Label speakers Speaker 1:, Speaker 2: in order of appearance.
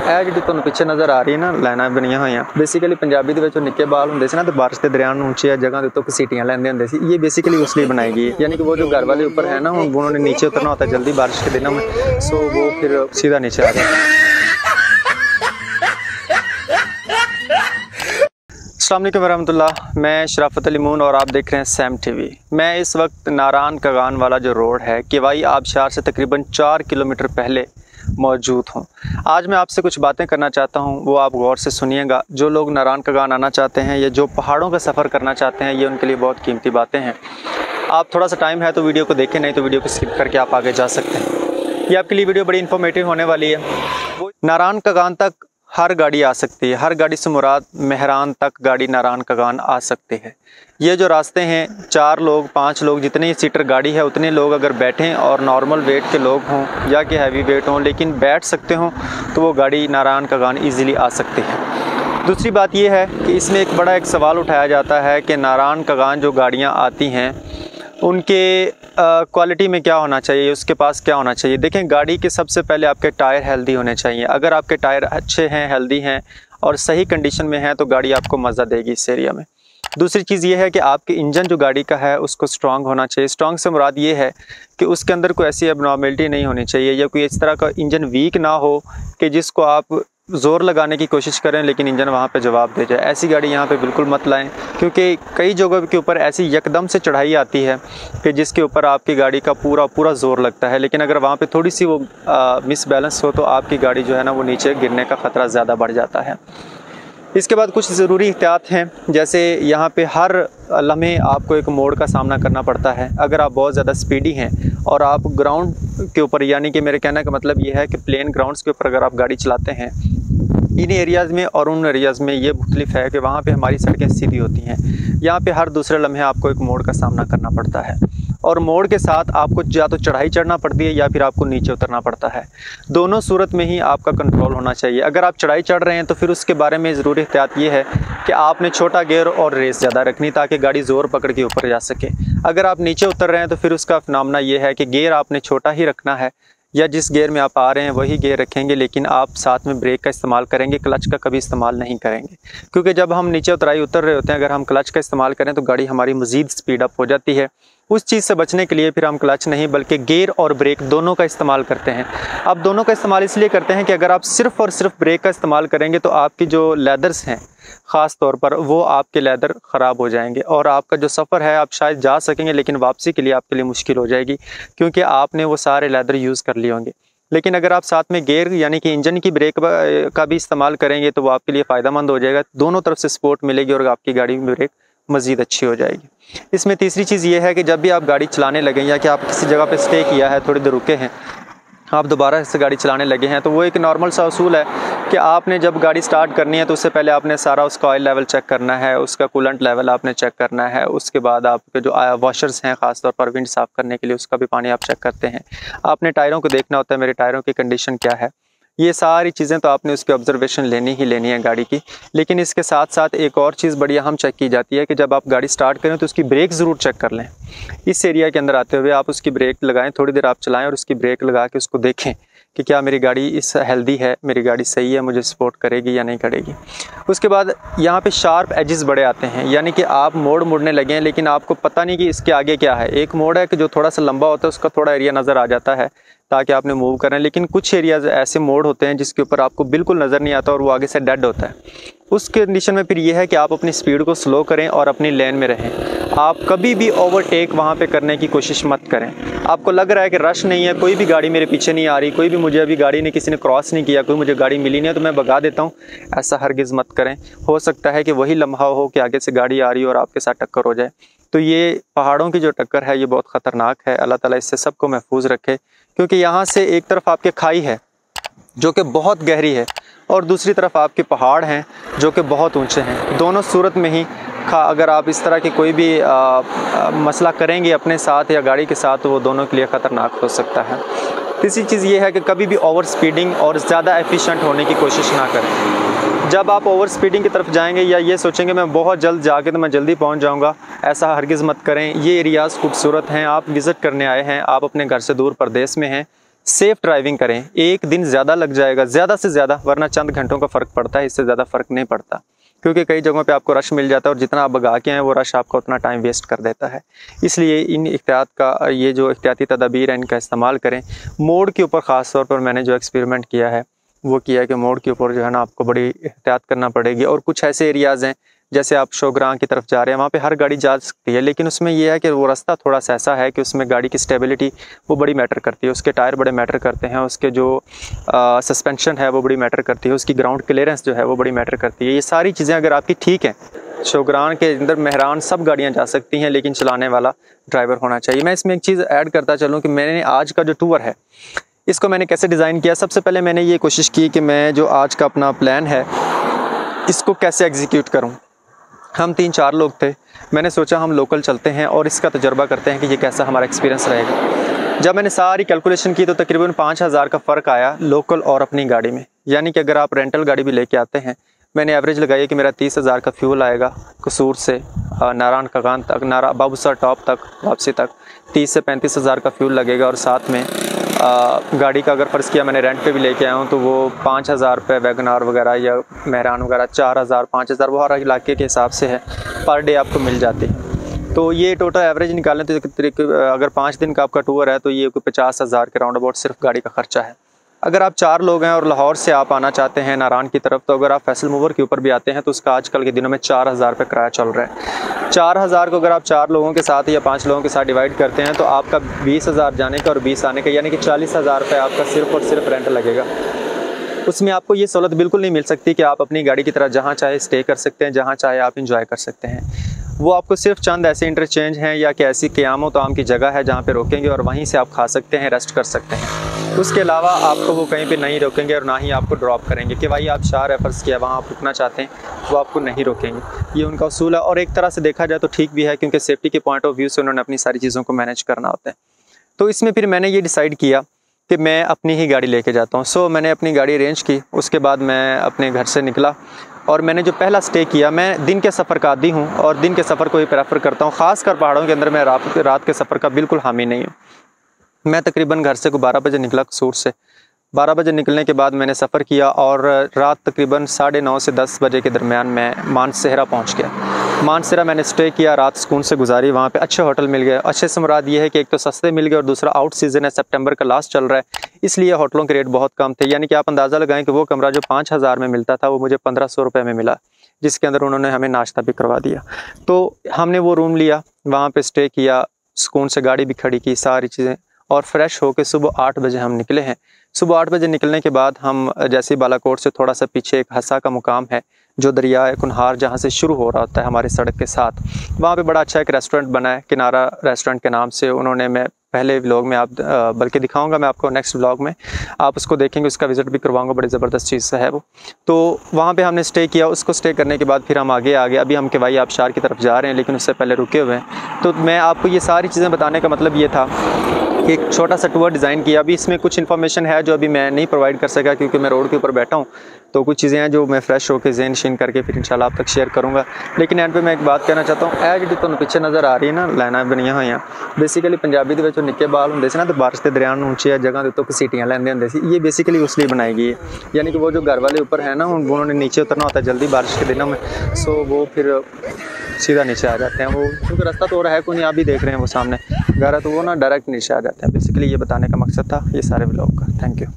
Speaker 1: ਇਹ ਜਿਹੜੀ ਤੁਹਾਨੂੰ ਪਿੱਛੇ ਨਜ਼ਰ ਆ ਰਹੀ ਹੈ ਨਾ ਲਾਈਨਾਂ ਬਣੀਆਂ ਹੋਈਆਂ, ਬੇਸਿਕਲੀ ਪੰਜਾਬੀ ਦੇ ਵਿੱਚ ਨਿੱਕੇ ਬਾਲ ਹੁੰਦੇ ਸੀ ना, तो बारिश के दरियान ऊंची जगह के उत्तों सीटियाँ लेंदे होंदे सी। ये बेसिकली उसलिए बनाई गई है, यानी कि वो जो घर वाले ऊपर है ना, उन्होंने नीचे उतरना होता है जल्दी बारिश के दिनों में, सो वो फिर सीधा नीचे आ जाता है। अस्सलाम वालेकुम वरहमतुल्लाह, मैं शराफत अली मून और आप देख रहे हैं सैम टीवी। मैं इस वक्त नारान कगान वाला जो रोड है किवाई आबशार से तकरीबन 4 किलोमीटर पहले मौजूद हूँ। आज मैं आपसे कुछ बातें करना चाहता हूँ, वो आप गौर से सुनिएगा। जो लोग नारान कगान आना चाहते हैं या जो पहाड़ों का सफ़र करना चाहते हैं, ये उनके लिए बहुत कीमती बातें हैं। आप थोड़ा सा टाइम है तो वीडियो को देखें, नहीं तो वीडियो को स्किप करके आप आगे जा सकते हैं। ये आपके लिए वीडियो बड़ी इन्फॉर्मेटिव होने वाली है। नारान कगान तक हर गाड़ी आ सकती है, हर गाड़ी से मुराद मेहरान तक गाड़ी नारान कगान आ सकती है। ये जो रास्ते हैं, 4 लोग 5 लोग जितनी सीटर गाड़ी है उतने लोग अगर बैठें और नॉर्मल वेट के लोग हों या कि हैवी वेट हों लेकिन बैठ सकते हों तो वो गाड़ी नारान कगान ईज़िली आ सकती है। दूसरी बात ये है कि इसमें एक बड़ा टाइम उठाया जाता है कि नारान कगान जो गाड़ियाँ आती हैं उनके क्वालिटी में क्या होना चाहिए, उसके पास क्या होना चाहिए। देखें, गाड़ी के सबसे पहले आपके टायर हेल्दी होने चाहिए। अगर आपके टायर अच्छे हैं, हेल्दी हैं और सही कंडीशन में हैं तो गाड़ी आपको मज़ा देगी इस एरिया में। दूसरी चीज़ ये है कि आपके इंजन जो गाड़ी का है उसको स्ट्रॉन्ग होना चाहिए। स्ट्रॉन्ग से मुराद ये है कि उसके अंदर कोई ऐसी एबनॉर्मेलिटी नहीं होनी चाहिए या कोई इस तरह का इंजन वीक ना हो कि जिसको आप ज़ोर लगाने की कोशिश करें लेकिन इंजन वहाँ पे जवाब दे जाए। ऐसी गाड़ी यहाँ पे बिल्कुल मत लाएं, क्योंकि कई जगहों के ऊपर ऐसी यकदम से चढ़ाई आती है कि जिसके ऊपर आपकी गाड़ी का पूरा ज़ोर लगता है, लेकिन अगर वहाँ पे थोड़ी सी वो मिसबैलेंस हो तो आपकी गाड़ी जो है ना वो नीचे गिरने का ख़तरा ज़्यादा बढ़ जाता है। इसके बाद कुछ ज़रूरी एहतियात हैं, जैसे यहाँ पे हर लम्हे आपको एक मोड़ का सामना करना पड़ता है। अगर आप बहुत ज़्यादा स्पीडी हैं और आप ग्राउंड के ऊपर, यानी कि मेरे कहने का मतलब ये है कि प्लेन ग्राउंड्स के ऊपर अगर आप गाड़ी चलाते हैं, इन एरियाज़ में और उन एरियाज़ में ये मुख्तलिफ है कि वहाँ पे हमारी सड़कें सीधी होती हैं। यहाँ पे हर दूसरे लम्हे आपको एक मोड़ का सामना करना पड़ता है और मोड़ के साथ आपको या तो चढ़ाई चढ़ना पड़ती है या फिर आपको नीचे उतरना पड़ता है। दोनों सूरत में ही आपका कंट्रोल होना चाहिए। अगर आप चढ़ाई चढ़ रहे हैं तो फिर उसके बारे में ज़रूरी एहतियात ये है कि आपने छोटा गियर और रेस ज़्यादा रखनी ताकि गाड़ी ज़ोर पकड़ के ऊपर जा सके। अगर आप नीचे उतर रहे हैं तो फिर उसका फिनोमेना ये है कि गियर आपने छोटा ही रखना है या जिस गियर में आप आ रहे हैं वही गियर रखेंगे, लेकिन आप साथ में ब्रेक का इस्तेमाल करेंगे, क्लच का कभी इस्तेमाल नहीं करेंगे। क्योंकि जब हम नीचे उतराई उतर रहे होते हैं, अगर हम क्लच का इस्तेमाल करें तो गाड़ी हमारी मज़ीद स्पीड अप हो जाती है। उस चीज़ से बचने के लिए फिर हम क्लच नहीं बल्कि गियर और ब्रेक दोनों का इस्तेमाल करते हैं। अब दोनों का इस्तेमाल इसलिए करते हैं कि अगर आप सिर्फ़ और सिर्फ ब्रेक का इस्तेमाल करेंगे तो आपकी जो लेदर्स हैं ख़ास तौर पर वो आपके लेदर ख़राब हो जाएंगे और आपका जो सफ़र है आप शायद जा सकेंगे लेकिन वापसी के लिए आपके लिए मुश्किल हो जाएगी, क्योंकि आपने वो सारे लेदर यूज़ कर लिए होंगे। लेकिन अगर आप साथ में गियर यानी कि इंजन की ब्रेक का भी इस्तेमाल करेंगे तो वो आपके लिए फ़ायदेमंद हो जाएगा। दोनों तरफ से सपोर्ट मिलेगी और आपकी गाड़ी में ब्रेक मज़ीद अच्छी हो जाएगी। इसमें तीसरी चीज़ ये है कि जब भी आप गाड़ी चलाने लगें या कि आप किसी जगह पे स्टे किया है, थोड़ी देर रुके हैं, आप दोबारा से गाड़ी चलाने लगे हैं, तो वो एक नॉर्मल सा उसूल है कि आपने जब गाड़ी स्टार्ट करनी है तो उससे पहले आपने सारा उसका ऑयल लेवल चेक करना है, उसका कूलेंट लेवल आपने चेक करना है। उसके बाद आपके जो वॉशर्स हैं ख़ास तौर पर विंड साफ़ करने के लिए उसका भी पानी आप चेक करते हैं। आपने टायरों को देखना होता है, मेरे टायरों की कंडीशन क्या है। ये सारी चीज़ें तो आपने उसकी ऑब्जर्वेशन लेनी ही लेनी है गाड़ी की। लेकिन इसके साथ साथ एक और चीज़ बड़ी अहम चेक की जाती है कि जब आप गाड़ी स्टार्ट करें तो उसकी ब्रेक ज़रूर चेक कर लें। इस एरिया के अंदर आते हुए आप उसकी ब्रेक लगाएं, थोड़ी देर आप चलाएं और उसकी ब्रेक लगा के उसको देखें कि क्या मेरी गाड़ी इस हेल्दी है, मेरी गाड़ी सही है, मुझे सपोर्ट करेगी या नहीं करेगी। उसके बाद यहाँ पे शार्प एजेस बड़े आते हैं, यानी कि आप मोड़ मुड़ने लगे हैं लेकिन आपको पता नहीं कि इसके आगे क्या है। एक मोड़ है कि जो थोड़ा सा लंबा होता है, उसका थोड़ा एरिया नज़र आ जाता है ताकि आपने मूव करें, लेकिन कुछ एरियाज ऐसे मोड़ होते हैं जिसके ऊपर आपको बिल्कुल नज़र नहीं आता और वो आगे से डेड होता है। उस कंडीशन में फिर ये है कि आप अपनी स्पीड को स्लो करें और अपनी लेन में रहें। आप कभी भी ओवरटेक वहाँ पे करने की कोशिश मत करें। आपको लग रहा है कि रश नहीं है, कोई भी गाड़ी मेरे पीछे नहीं आ रही, कोई भी मुझे अभी गाड़ी ने किसी ने क्रॉस नहीं किया, कोई मुझे गाड़ी मिली नहीं है तो मैं भगा देता हूँ, ऐसा हरगिज़ मत करें। हो सकता है कि वही लम्हा हो कि आगे से गाड़ी आ रही हो और आपके साथ टक्कर हो जाए। तो ये पहाड़ों की जो टक्कर है ये बहुत ख़तरनाक है। अल्लाह ताला इससे सबको महफूज रखे, क्योंकि यहाँ से एक तरफ आपके खाई है जो कि बहुत गहरी है और दूसरी तरफ आपके पहाड़ हैं जो कि बहुत ऊंचे हैं। दोनों सूरत में ही अगर आप इस तरह की कोई भी मसला करेंगे अपने साथ या गाड़ी के साथ तो वो दोनों के लिए ख़तरनाक हो सकता है। तीसरी चीज़ ये है कि कभी भी ओवर स्पीडिंग और ज़्यादा एफिशिएंट होने की कोशिश ना करें। जब आप ओवर स्पीडिंग की तरफ जाएंगे या ये सोचेंगे मैं बहुत जल्द जाके तो मैं जल्दी पहुंच जाऊंगा, ऐसा हरगिज़ मत करें। ये एरियाज़ खूबसूरत हैं, आप विज़िट करने आए हैं, आप अपने घर से दूर प्रदेश में हैं, सेफ ड्राइविंग करें। एक दिन ज़्यादा लग जाएगा, ज़्यादा से ज़्यादा, वरना चंद घंटों का फ़र्क पड़ता है, इससे ज़्यादा फ़र्क नहीं पड़ता, क्योंकि कई जगहों पे आपको रश मिल जाता है और जितना आप भगा के आए वो रश आपका उतना टाइम वेस्ट कर देता है। इसलिए इन एहतियात का, ये जो एहतियाती तदाबीर है, इनका इस्तेमाल करें। मोड़ के ऊपर ख़ास तौर पर मैंने जो एक्सपेरिमेंट किया है वो किया है कि मोड़ के ऊपर जो है ना आपको बड़ी एहतियात करना पड़ेगी। और कुछ ऐसे एरियाज़ हैं, जैसे आप शोग्रां की तरफ जा रहे हैं, वहाँ पे हर गाड़ी जा सकती है, लेकिन उसमें यह है कि वो रास्ता थोड़ा सा ऐसा है कि उसमें गाड़ी की स्टेबिलिटी वो बड़ी मैटर करती है, उसके टायर बड़े मैटर करते हैं, उसके जो सस्पेंशन है वो बड़ी मैटर करती है, उसकी ग्राउंड क्लियरेंस जो है वो बड़ी मैटर करती है। ये सारी चीज़ें अगर आपकी ठीक हैं, शोग्रां के अंदर मेहरान सब गाड़ियाँ जा सकती हैं, लेकिन चलाने वाला ड्राइवर होना चाहिए। मैं इसमें एक चीज़ ऐड करता चलूँ कि मैंने आज का जो टूर है इसको मैंने कैसे डिज़ाइन किया। सबसे पहले मैंने ये कोशिश की कि मैं जो आज का अपना प्लान है इसको कैसे एग्जीक्यूट करूं। हम 3-4 लोग थे, मैंने सोचा हम लोकल चलते हैं और इसका तजर्बा करते हैं कि ये कैसा हमारा एक्सपीरियंस रहेगा। जब मैंने सारी कैलकुलेशन की तो तकरीबन 5000 का फ़र्क आया लोकल और अपनी गाड़ी में। यानी कि अगर आप रेंटल गाड़ी भी लेके आते हैं, मैंने एवरेज लगाई कि मेरा 30,000 का फ्यूल आएगा कसूर से नारायण कगान तक, बाबूसर टॉप तक वापसी तक 30 से 35,000 का फ्यूल लगेगा। और साथ में गाड़ी का अगर फ़र्ज़ किया मैंने रेंट पे भी लेके आया हूँ तो वो 5,000 रुपये वैगनार वगैरह या मेहरान वगैरह 4,000 5,000 वो हर इलाके के हिसाब से है, पर डे आपको मिल जाती है। तो ये टोटल एवरेज निकालें तो अगर 5 दिन का आपका टूर है तो ये कोई 50,000 के राउंड अबाउट सिर्फ गाड़ी का ख़र्चा है। अगर आप 4 लोग हैं और लाहौर से आप आना चाहते हैं नारायण की तरफ, तो अगर आप फैसल मूवर के ऊपर भी आते हैं तो उसका आजकल के दिनों में 4,000 रुपये किराया चल रहा है। 4,000 को अगर आप 4 लोगों के साथ या 5 लोगों के साथ डिवाइड करते हैं तो आपका 20,000 जाने का और 20 आने का, यानी कि 40,000 रुपये आपका सिर्फ और सिर्फ रेंट लगेगा। उसमें आपको ये सहूलत बिल्कुल नहीं मिल सकती कि आप अपनी गाड़ी की तरह जहाँ चाहे स्टे कर सकते हैं, जहाँ चाहे आप इंजॉय कर सकते हैं। वो आपको सिर्फ चंद ऐसे इंटरचेंज हैं या कि ऐसी क़याम ताम की जगह है जहाँ पे रोकेंगे और वहीं से आप खा सकते हैं, रेस्ट कर सकते हैं। उसके अलावा आपको वो कहीं पे नहीं रोकेंगे और ना ही आपको ड्रॉप करेंगे कि भाई आप शाह रेफर्स किया वहाँ आप रुकना चाहते हैं, वो आपको नहीं रोकेंगे। ये उनका उसूल है और एक तरह से देखा जाए तो ठीक भी है, क्योंकि सेफ्टी के पॉइंट ऑफ व्यू से उन्होंने अपनी सारी चीज़ों को मैनेज करना होता है। तो इसमें फिर मैंने ये डिसाइड किया कि मैं अपनी ही गाड़ी लेके जाता हूँ। सो मैंने अपनी गाड़ी अरेंज की, उसके बाद मैं अपने घर से निकला और मैंने जो पहला स्टे किया, मैं दिन के सफ़र का आदी हूँ और दिन के सफ़र को ही प्रेफर करता हूँ, ख़ासकर पहाड़ों के अंदर मैं रात के सफ़र का बिल्कुल हामी नहीं हूँ। मैं तकरीबन घर से को 12 बजे निकला कसूर से। 12 बजे निकलने के बाद मैंने सफ़र किया और रात तकरीबन 9:30 से 10 बजे के दरमियान मैं मानसहरा पहुंच गया। मानसहरा मैंने स्टे किया, रात सुकून से गुजारी। वहाँ पे अच्छे होटल मिल गए। अच्छे से मुराद ये है कि एक तो सस्ते मिल गए और दूसरा आउट सीज़न है, सितंबर का लास्ट चल रहा है, इसलिए होटलों के रेट बहुत कम थे। यानी कि आप अंदाज़ा लगाएं कि वो कमरा जो 5,000 में मिलता था वो मुझे 1,500 रुपये में मिला, जिसके अंदर उन्होंने हमें नाश्ता भी करवा दिया। तो हमने वो रूम लिया, वहाँ पर स्टे किया, सुकून से गाड़ी भी खड़ी की, सारी चीज़ें, और फ्रेश होकर सुबह 8 बजे हम निकले हैं। सुबह 8 बजे निकलने के बाद हम जैसे बालाकोट से थोड़ा सा पीछे एक हसा का मुकाम है जो दरिया कुनहार जहाँ से शुरू हो रहा होता है हमारी सड़क के साथ, वहाँ पे बड़ा अच्छा एक रेस्टोरेंट बना है, किनारा रेस्टोरेंट के नाम से। उन्होंने, मैं पहले व्लॉग में आप बल्कि दिखाऊंगा मैं आपको, नेक्स्ट व्लॉग में आप उसको देखेंगे, उसका विज़िट भी करवाऊंगा, बड़ी ज़बरदस्त चीज़ है वो। तो वहाँ पे हमने स्टे किया। उसको स्टे करने के बाद फिर हम आगे आ गए। अभी हम केवाई आबशार की तरफ जा रहे हैं, लेकिन उससे पहले रुके हुए हैं। तो मैं आपको ये सारी चीज़ें बताने का मतलब ये था कि एक छोटा सा टूर डिज़ाइन किया। अभी इसमें कुछ इन्फॉर्मेशन है जो अभी मैं नहीं प्रोवाइड कर सका क्योंकि मैं रोड के ऊपर बैठा हूँ, तो कुछ चीज़ें हैं जो मैं फ्रेश होकर ज़हन शीन करके फिर इंशाल्लाह आप तक शेयर करूँगा। लेकिन एंड पे मैं एक बात कहना चाहता हूँ, जी तो पीछे नज़र आ रही है ना लाइना बनिया हुई, बेसिकली पंजाबी के निक्के बाल होंगे से ना, तो बारिश के दरियान ऊँची जगह तो सीटियाँ लेंदे होंगे सी। ये बेसिकली उस लिए बनाई गई है, यानी कि वो जो घर वाले ऊपर है ना, उन्होंने नीचे उतरना होता है जल्दी बारिश के दिनों में, सो वो फिर सीधा नीचे आ जाते हैं। वो क्योंकि रास्ता तो है कोई नहीं, आप भी देख रहे हैं वो सामने घर है, तो वो ना डायरेक्ट नीचे आ जाते हैं। बेसिकली ये बताने का मकसद था ये सारे व्लॉग का। Thank you.